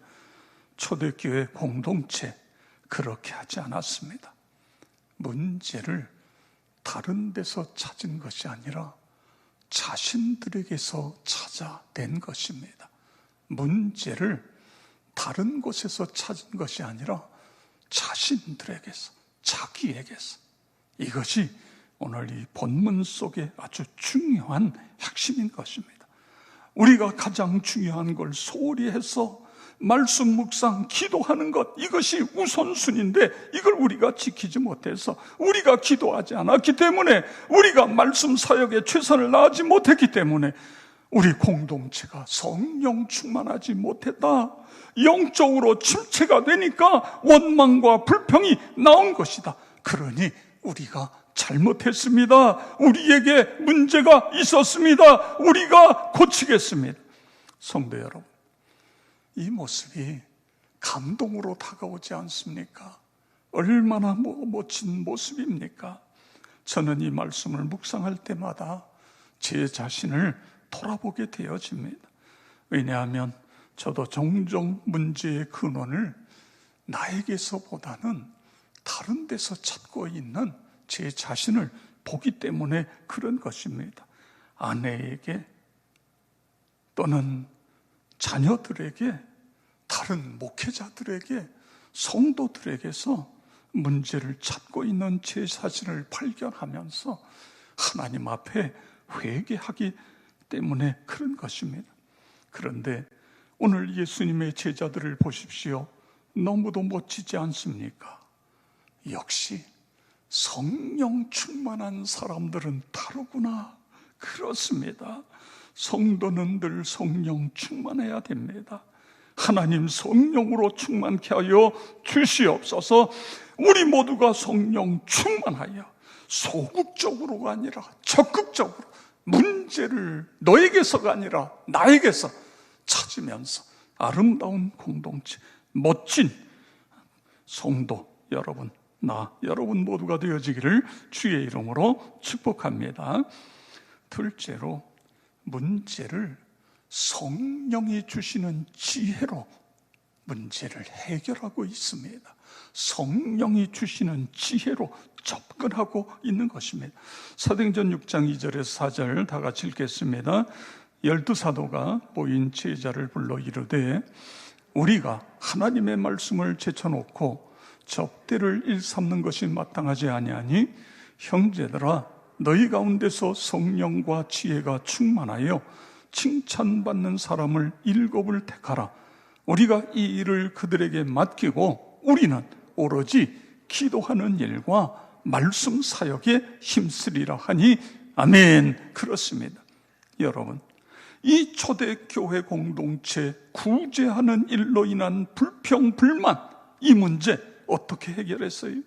초대교회 공동체 그렇게 하지 않았습니다. 문제를 다른 데서 찾은 것이 아니라 자신들에게서 찾아낸 것입니다. 문제를 다른 곳에서 찾은 것이 아니라 자신들에게서, 자기에게서. 이것이 오늘 이 본문 속에 아주 중요한 핵심인 것입니다. 우리가 가장 중요한 걸 소홀히 해서 말씀 묵상, 기도하는 것, 이것이 우선순위인데 이걸 우리가 지키지 못해서, 우리가 기도하지 않았기 때문에, 우리가 말씀 사역에 최선을 다하지 못했기 때문에 우리 공동체가 성령 충만하지 못했다. 영적으로 침체가 되니까 원망과 불평이 나온 것이다. 그러니 우리가 잘못했습니다. 우리에게 문제가 있었습니다. 우리가 고치겠습니다. 성도 여러분, 이 모습이 감동으로 다가오지 않습니까? 얼마나 멋진 모습입니까? 저는 이 말씀을 묵상할 때마다 제 자신을 돌아보게 되어집니다. 왜냐하면 저도 종종 문제의 근원을 나에게서보다는 다른 데서 찾고 있는 제 자신을 보기 때문에 그런 것입니다. 아내에게 또는 자녀들에게, 다른 목회자들에게, 성도들에게서 문제를 찾고 있는 제 자신을 발견하면서 하나님 앞에 회개하기 때문에 그런 것입니다. 그런데 오늘 예수님의 제자들을 보십시오. 너무도 멋지지 않습니까? 역시 성령 충만한 사람들은 다르구나. 그렇습니다. 성도는 늘 성령 충만해야 됩니다. 하나님 성령으로 충만케 하여 주시옵소서. 우리 모두가 성령 충만하여 소극적으로가 아니라 적극적으로 문제를 너에게서가 아니라 나에게서 찾으면서 아름다운 공동체, 멋진 성도 여러분, 여러분 모두가 되어지기를 주의 이름으로 축복합니다. 둘째로, 문제를 성령이 주시는 지혜로 문제를 해결하고 있습니다. 성령이 주시는 지혜로 접근하고 있는 것입니다. 사도행전 6장 2절에서 4절 다 같이 읽겠습니다. 12사도가 모인 제자를 불러 이르되 우리가 하나님의 말씀을 제쳐놓고 접대를 일삼는 것이 마땅하지 아니하니 형제들아, 너희 가운데서 성령과 지혜가 충만하여 칭찬받는 사람을 7을 택하라. 우리가 이 일을 그들에게 맡기고 우리는 오로지 기도하는 일과 말씀 사역에 힘쓰리라 하니 아멘. 그렇습니다. 여러분, 이 초대교회 공동체 구제하는 일로 인한 불평, 불만, 이 문제 어떻게 해결했어요?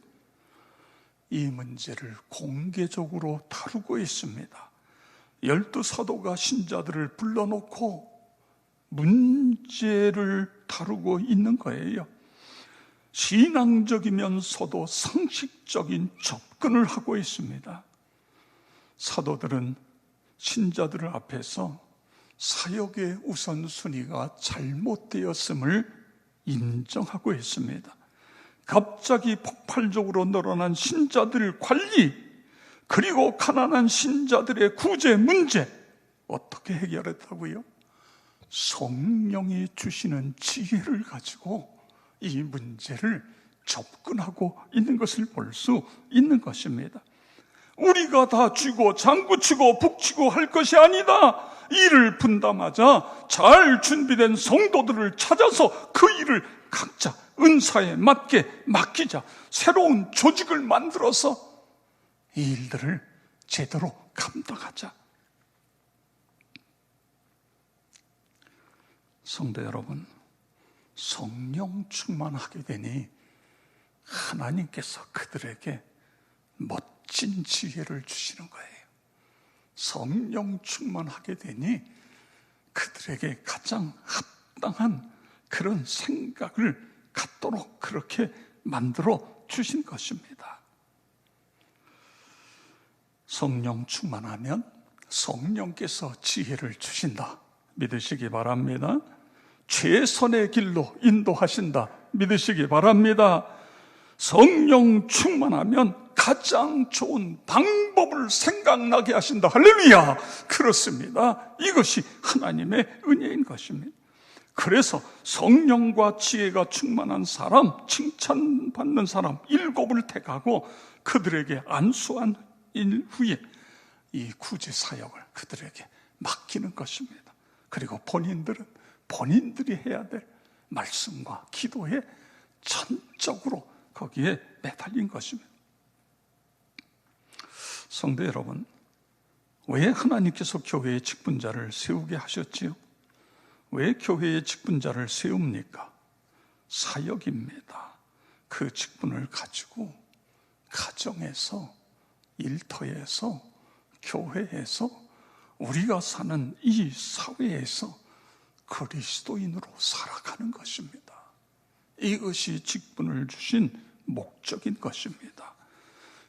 이 문제를 공개적으로 다루고 있습니다. 12사도가 신자들을 불러놓고 문제를 다루고 있는 거예요. 신앙적이면서도 상식적인 접근을 하고 있습니다. 사도들은 신자들 앞에서 사역의 우선순위가 잘못되었음을 인정하고 있습니다. 갑자기 폭발적으로 늘어난 신자들 관리, 그리고 가난한 신자들의 구제 문제 어떻게 해결했다고요? 성령이 주시는 지혜를 가지고 이 문제를 접근하고 있는 것을 볼 수 있는 것입니다. 우리가 다 쥐고 장구치고 북치고 할 것이 아니다. 일을 분담하자 잘 준비된 성도들을 찾아서 그 일을 각자 은사에 맞게 맡기자. 새로운 조직을 만들어서 이 일들을 제대로 감당하자. 성도 여러분, 성령 충만하게 되니 하나님께서 그들에게 멋진 지혜를 주시는 거예요. 성령 충만하게 되니 그들에게 가장 합당한 그런 생각을 갖도록 그렇게 만들어 주신 것입니다. 성령 충만하면 성령께서 지혜를 주신다. 믿으시기 바랍니다. 최선의 길로 인도하신다. 믿으시기 바랍니다. 성령 충만하면 가장 좋은 방법을 생각나게 하신다. 할렐루야! 그렇습니다. 이것이 하나님의 은혜인 것입니다. 그래서 성령과 지혜가 충만한 사람, 칭찬받는 사람 7을 택하고 그들에게 안수한 후에 이 구제 사역을 그들에게 맡기는 것입니다. 그리고 본인들은 본인들이 해야 될 말씀과 기도에 전적으로 거기에 매달린 것입니다. 성도 여러분, 왜 하나님께서 교회의 직분자를 세우게 하셨지요? 왜 교회의 직분자를 세웁니까? 사역입니다. 그 직분을 가지고 가정에서, 일터에서, 교회에서, 우리가 사는 이 사회에서 그리스도인으로 살아가는 것입니다. 이것이 직분을 주신 목적인 것입니다.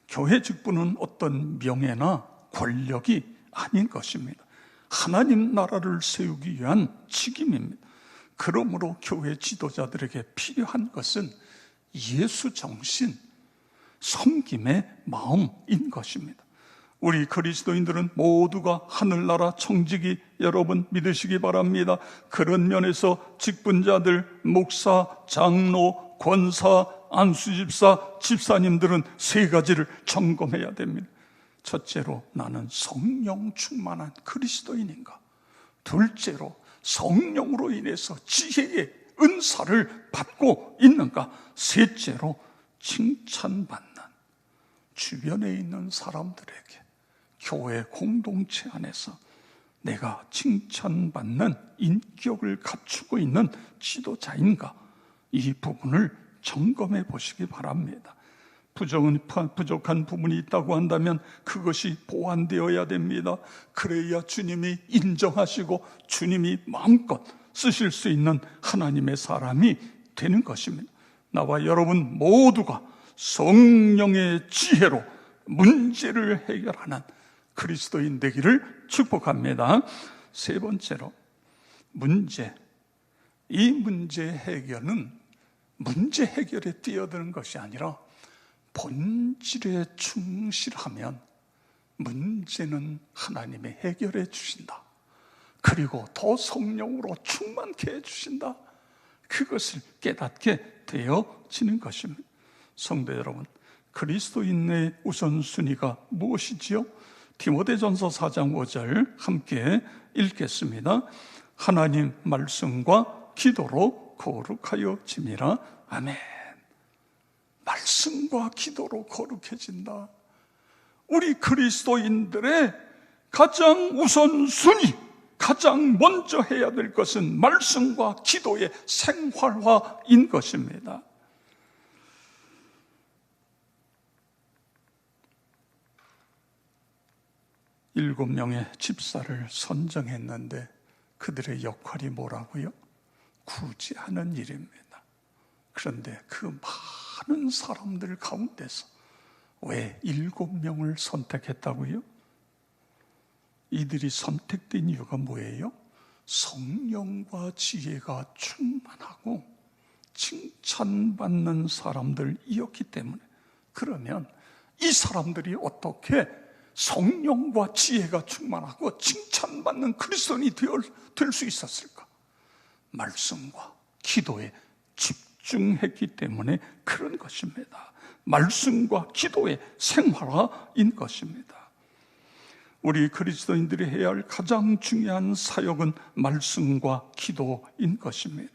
교회 직분은 어떤 명예나 권력이 아닌 것입니다. 하나님 나라를 세우기 위한 직임입니다. 그러므로 교회 지도자들에게 필요한 것은 예수 정신, 섬김의 마음인 것입니다. 우리 그리스도인들은 모두가 하늘나라 청지기 여러분 믿으시기 바랍니다. 그런 면에서 직분자들, 목사, 장로, 권사, 안수집사, 집사님들은 3가지를 점검해야 됩니다. 첫째로, 나는 성령 충만한 그리스도인인가? 둘째로, 성령으로 인해서 지혜의 은사를 받고 있는가? 셋째로, 칭찬받는 주변에 있는 사람들에게 교회 공동체 안에서 내가 칭찬받는 인격을 갖추고 있는 지도자인가? 이 부분을 점검해 보시기 바랍니다. 부족한 부분이 있다고 한다면 그것이 보완되어야 됩니다. 그래야 주님이 인정하시고 주님이 마음껏 쓰실 수 있는 하나님의 사람이 되는 것입니다. 나와 여러분 모두가 성령의 지혜로 문제를 해결하는 그리스도인 되기를 축복합니다. 3번째로, 이 문제 해결은 문제 해결에 뛰어드는 것이 아니라 본질에 충실하면 문제는 하나님이 해결해 주신다. 그리고 더 성령으로 충만케 해주신다. 그것을 깨닫게 되어지는 것입니다. 성도 여러분, 그리스도인의 우선순위가 무엇이지요? 디모데전서 4장 5절 함께 읽겠습니다. 하나님 말씀과 기도로 거룩하여 지니라. 아멘. 말씀과 기도로 거룩해진다. 우리 그리스도인들의 가장 우선순위, 가장 먼저 해야 될 것은 말씀과 기도의 생활화인 것입니다. 일곱 명의 집사를 선정했는데 그들의 역할이 뭐라고요? 구제하는 일입니다. 그런데 그 많은 사람들 가운데서 왜 7명을 선택했다고요? 이들이 선택된 이유가 뭐예요? 성령과 지혜가 충만하고 칭찬받는 사람들이었기 때문에. 그러면 이 사람들이 어떻게 성령과 지혜가 충만하고 칭찬받는 그리스도인이 될 수 있었을까? 말씀과 기도에 집중했기 때문에 그런 것입니다. 말씀과 기도의 생활화인 것입니다. 우리 그리스도인들이 해야 할 가장 중요한 사역은 말씀과 기도인 것입니다.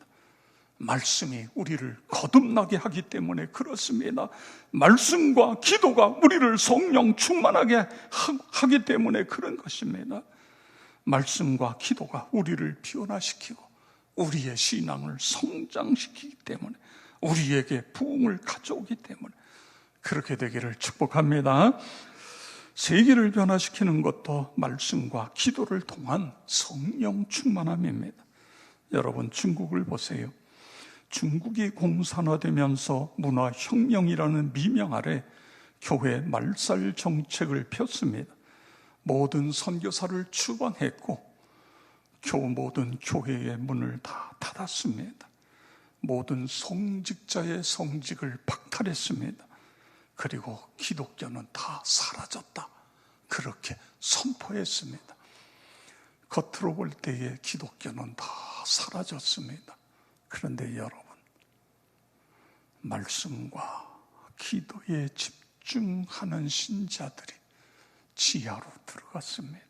말씀이 우리를 거듭나게 하기 때문에 그렇습니다. 말씀과 기도가 우리를 성령 충만하게 하기 때문에 그런 것입니다. 말씀과 기도가 우리를 변화시키고 우리의 신앙을 성장시키기 때문에, 우리에게 부흥을 가져오기 때문에 그렇게 되기를 축복합니다. 세계를 변화시키는 것도 말씀과 기도를 통한 성령 충만함입니다. 여러분, 중국을 보세요. 중국이 공산화되면서 문화혁명이라는 미명 아래 교회 말살 정책을 폈습니다. 모든 선교사를 추방했고 모든 교회의 문을 다 닫았습니다. 모든 성직자의 성직을 박탈했습니다. 그리고 기독교는 다 사라졌다, 그렇게 선포했습니다. 겉으로 볼 때의 기독교는 다 사라졌습니다. 그런데 여러분, 말씀과 기도에 집중하는 신자들이 지하로 들어갔습니다.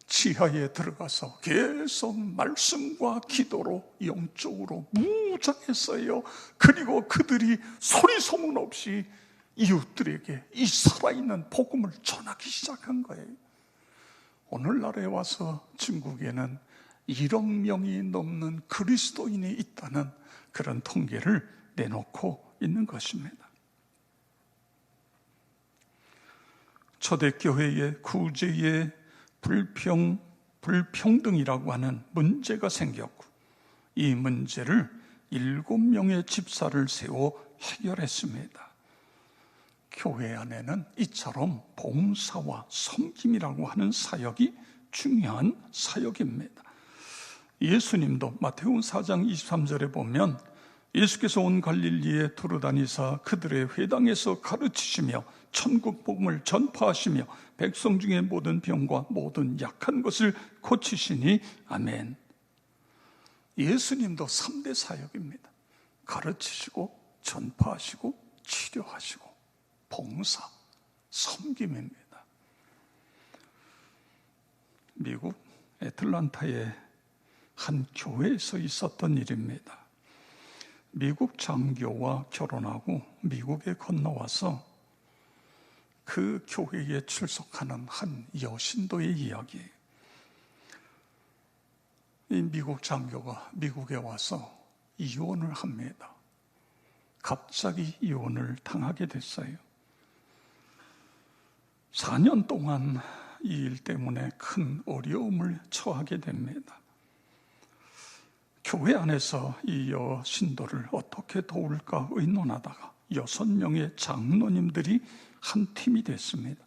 지하에 들어가서 계속 말씀과 기도로 영적으로 무장했어요. 그리고 그들이 소리 소문 없이 이웃들에게 이 살아있는 복음을 전하기 시작한 거예요. 오늘날에 와서 중국에는 1억 명이 넘는 그리스도인이 있다는 그런 통계를 내놓고 있는 것입니다. 초대교회의 구제의 불평등이라고 하는 문제가 생겼고, 이 문제를 7명의 집사를 세워 해결했습니다. 교회 안에는 이처럼 봉사와 섬김이라고 하는 사역이 중요한 사역입니다. 예수님도 마태복음 4장 23절에 보면 예수께서 온 갈릴리에 두루다니사 그들의 회당에서 가르치시며 천국 복음을 전파하시며 백성 중에 모든 병과 모든 약한 것을 고치시니 아멘. 예수님도 3대 사역입니다. 가르치시고 전파하시고 치료하시고 봉사, 섬김입니다. 미국 애틀란타의 한 교회에서 있었던 일입니다. 미국 장교와 결혼하고 미국에 건너와서 그 교회에 출석하는 한 여신도의 이야기예요. 이 미국 장교가 미국에 와서 이혼을 합니다. 갑자기 이혼을 당하게 됐어요. 4년 동안 이 일 때문에 큰 어려움을 처하게 됩니다. 교회 안에서 이 여신도를 어떻게 도울까 의논하다가 6명의 장로님들이 한 팀이 됐습니다.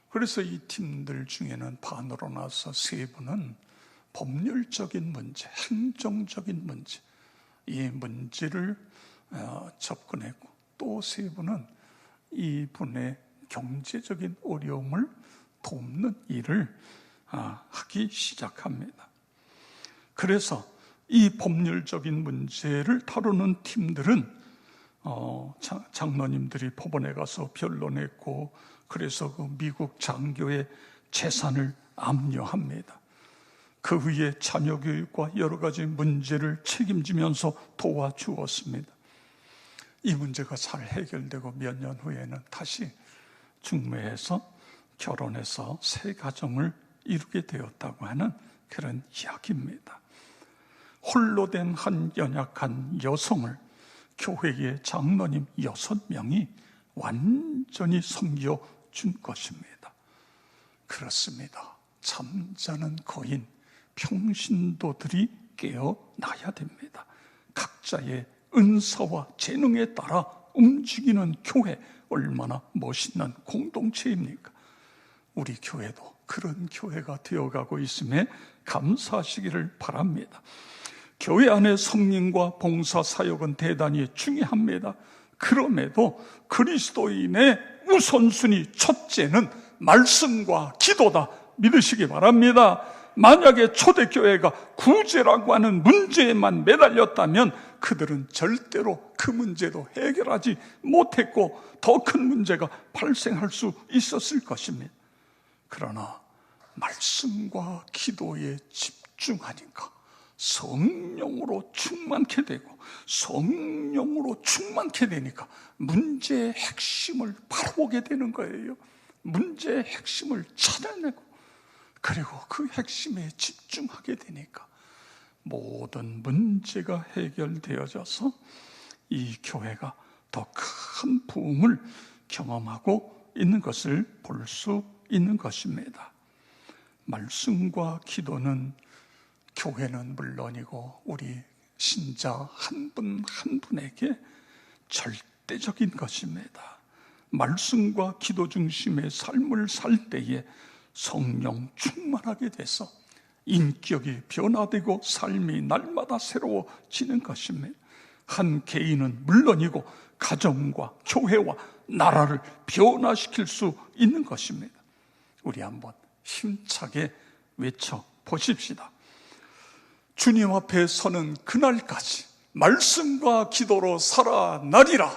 그래서 이 팀들 중에는 반으로 나서 3분은 법률적인 문제, 행정적인 문제, 이 문제를 접근했고, 또 3분은 이분의 경제적인 어려움을 돕는 일을 하기 시작합니다. 그래서 이 법률적인 문제를 다루는 팀들은 장로님들이 법원에 가서 변론했고, 그래서 그 미국 장교의 재산을 압류합니다. 그 후에 자녀 교육과 여러 가지 문제를 책임지면서 도와주었습니다. 이 문제가 잘 해결되고 몇 년 후에는 다시 중매해서 결혼해서 새 가정을 이루게 되었다고 하는 그런 이야기입니다. 홀로 된 한 연약한 여성을 교회의 장로님 6명이 완전히 섬겨준 것입니다. 그렇습니다. 잠자는 거인, 평신도들이 깨어나야 됩니다. 각자의 은사와 재능에 따라 움직이는 교회, 얼마나 멋있는 공동체입니까? 우리 교회도 그런 교회가 되어가고 있음에 감사하시기를 바랍니다. 교회 안의 성령과 봉사 사역은 대단히 중요합니다. 그럼에도 그리스도인의 우선순위 첫째는 말씀과 기도다 믿으시기 바랍니다. 만약에 초대교회가 구제라고 하는 문제에만 매달렸다면 그들은 절대로 그 문제도 해결하지 못했고 더 큰 문제가 발생할 수 있었을 것입니다. 그러나 말씀과 기도에 집중하니까 성령으로 충만케 되고, 성령으로 충만케 되니까 문제의 핵심을 바라보게 되는 거예요. 문제의 핵심을 찾아내고, 그리고 그 핵심에 집중하게 되니까 모든 문제가 해결되어져서 이 교회가 더 큰 부흥을 경험하고 있는 것을 볼 수 있는 것입니다. 말씀과 기도는 교회는 물론이고 우리 신자 한 분 한 분에게 절대적인 것입니다. 말씀과 기도 중심의 삶을 살 때에 성령 충만하게 돼서 인격이 변화되고 삶이 날마다 새로워지는 것입니다. 한 개인은 물론이고 가정과 교회와 나라를 변화시킬 수 있는 것입니다. 우리 한번 힘차게 외쳐 보십시다. 주님 앞에 서는 그날까지 말씀과 기도로 살아나리라.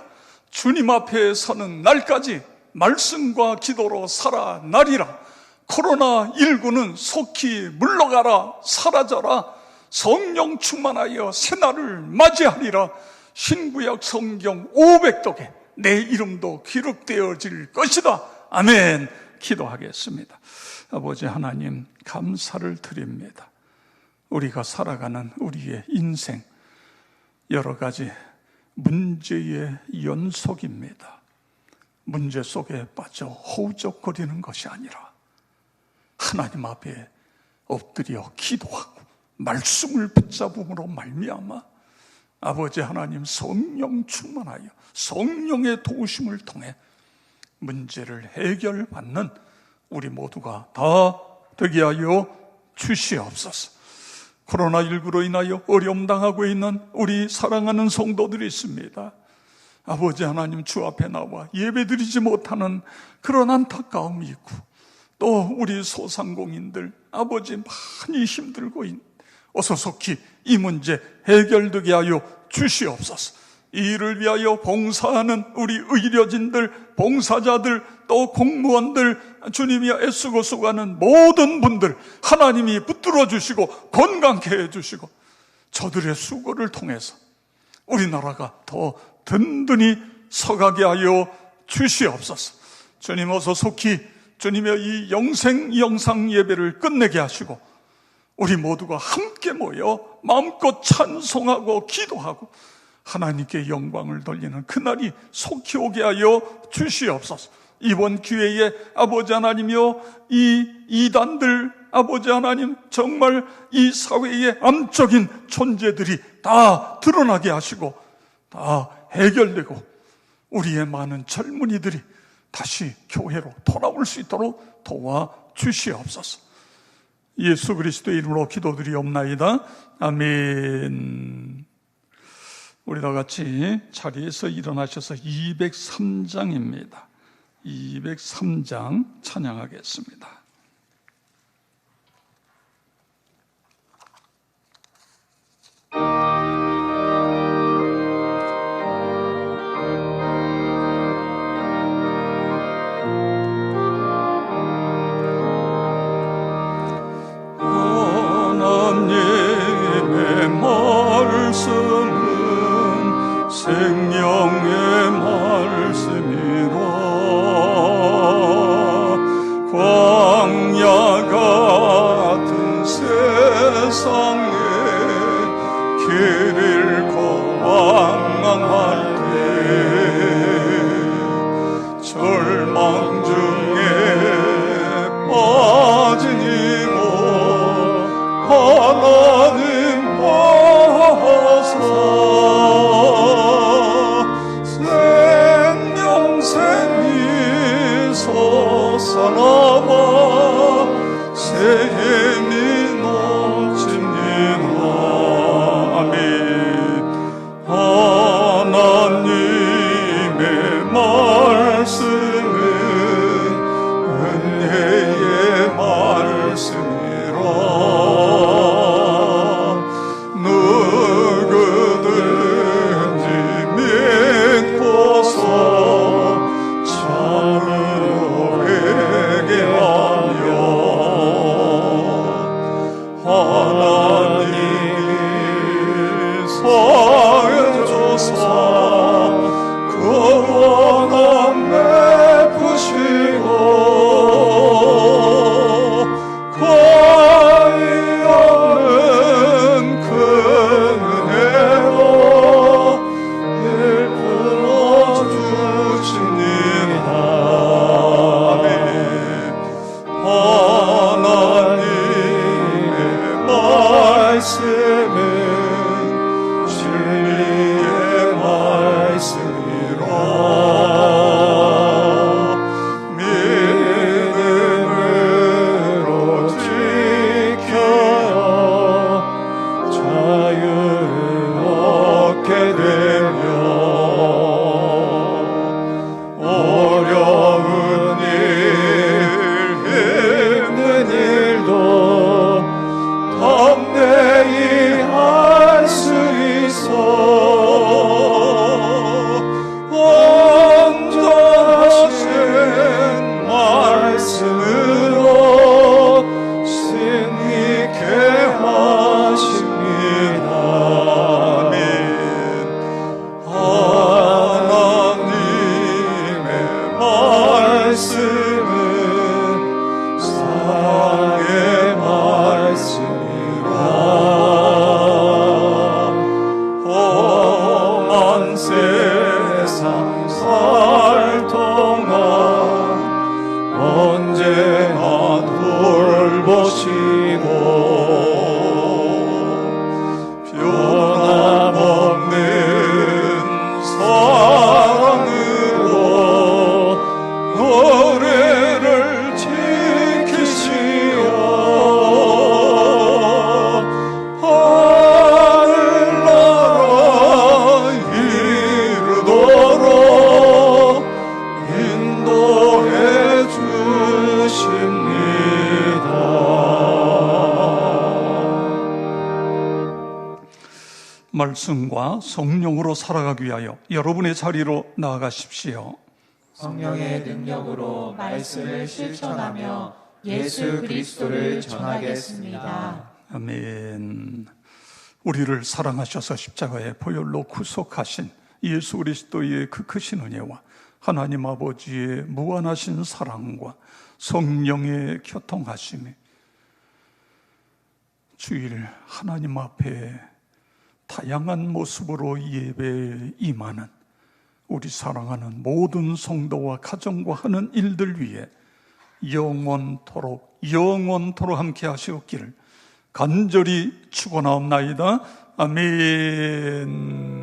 주님 앞에 서는 날까지 말씀과 기도로 살아나리라. 코로나19는 속히 물러가라, 사라져라. 성령 충만하여 새날을 맞이하리라. 신구약 성경 500독에 내 이름도 기록되어질 것이다. 아멘. 기도하겠습니다. 아버지 하나님, 감사를 드립니다. 우리가 살아가는 우리의 인생, 여러 가지 문제의 연속입니다. 문제 속에 빠져 허우적거리는 것이 아니라 하나님 앞에 엎드려 기도하고 말씀을 붙잡음으로 말미암아 아버지 하나님 성령 충만하여 성령의 도우심을 통해 문제를 해결받는 우리 모두가 다 되게 하여 주시옵소서. 코로나19로 인하여 어려움 당하고 있는 우리 사랑하는 성도들이 있습니다. 아버지 하나님, 주 앞에 나와 예배드리지 못하는 그런 안타까움이 있고, 또 우리 소상공인들 아버지 많이 힘들고 어서 속히 이 문제 해결되게 하여 주시옵소서. 이 일을 위하여 봉사하는 우리 의료진들, 봉사자들, 또 공무원들, 주님이 애쓰고 수고하는 모든 분들 하나님이 붙들어 주시고 건강케 해주시고 저들의 수고를 통해서 우리나라가 더 든든히 서가게 하여 주시옵소서. 주님, 어서 속히 주님의 이 영상 예배를 끝내게 하시고 우리 모두가 함께 모여 마음껏 찬송하고 기도하고 하나님께 영광을 돌리는 그날이 속히 오게 하여 주시옵소서. 이번 기회에 아버지 하나님이여, 이 이단들 아버지 하나님, 정말 이 사회의 암적인 존재들이 다 드러나게 하시고 다 해결되고 우리의 많은 젊은이들이 다시 교회로 돌아올 수 있도록 도와주시옵소서. 예수 그리스도의 이름으로 기도드리옵나이다. 아멘. 우리 다 같이 자리에서 일어나셔서 203장입니다. 203장 찬양하겠습니다. 하나님의 말씀은 생명의 말씀이라. 광야 같은 세상에 길 잃고 방황할 때 절망 중에 빠진 이모 하나님 보사 생명샘이 솟아나와 새 힘이 넘칩니다. 아멘. 하나님의 말씀은 은혜의 말씀이라. 누구든지 믿고서 참으로 회개하며 하나님이 사해줘서 그 원함 베푸시고 과히 없는 그 은혜로 일풀어 주시니라. 아멘. 하나님의 말씀은 진리의 말씀이라. 믿음으로 지켜야 자유를 얻게 되며 어려운 일, 힘든 일도 말씀과 성령으로 살아가기 위하여 여러분의 자리로 나아가십시오. 성령의 능력으로 말씀을 실천하며 예수 그리스도를 전하겠습니다. 아멘. 우리를 사랑하셔서 십자가의 보혈로 구속하신 예수 그리스도의 그 크신 은혜와 하나님 아버지의 무한하신 사랑과 성령의 교통하심이 주일 하나님 앞에 다양한 모습으로 예배에 임하는 우리 사랑하는 모든 성도와 가정과 하는 일들 위해 영원토록 함께 하시옵기를 간절히 축원하옵나이다. 아멘.